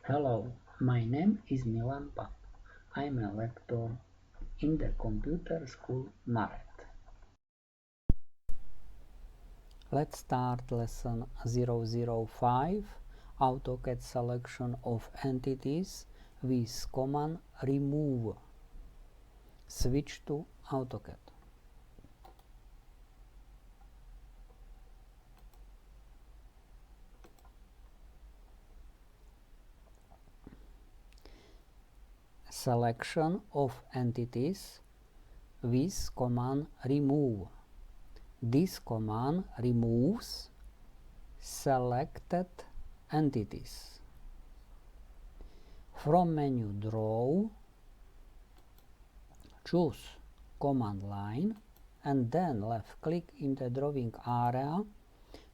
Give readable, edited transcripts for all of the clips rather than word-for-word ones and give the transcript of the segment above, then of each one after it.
Hello, my name is Milan Pap. I'm a lecturer in the computer school Maret. Let's start lesson 005, AutoCAD selection of entities with command remove. Switch to AutoCAD. Selection of entities with command remove. This command removes selected entities. From menu Draw, choose command line and then left click in the drawing area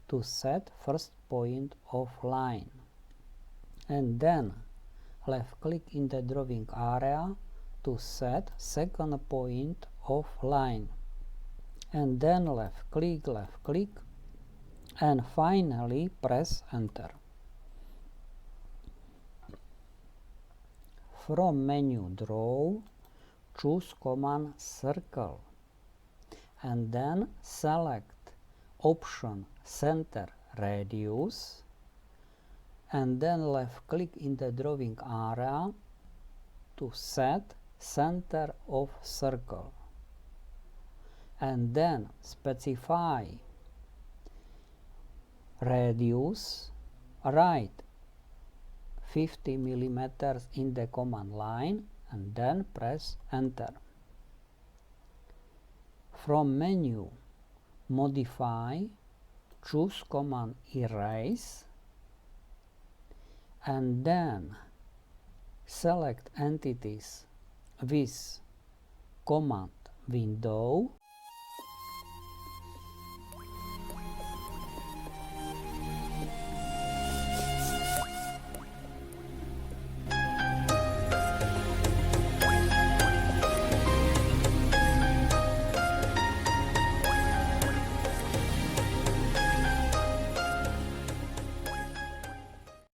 to set first point of line, and then left click in the drawing area to set second point of line, and then left click, and finally press enter. From menu Draw, choose command Circle and then select option Center Radius, and then left click in the drawing area to set center of circle, and then specify radius, write 50 millimeters in the command line and then press enter. From menu Modify, choose command Erase and then select entities with command Window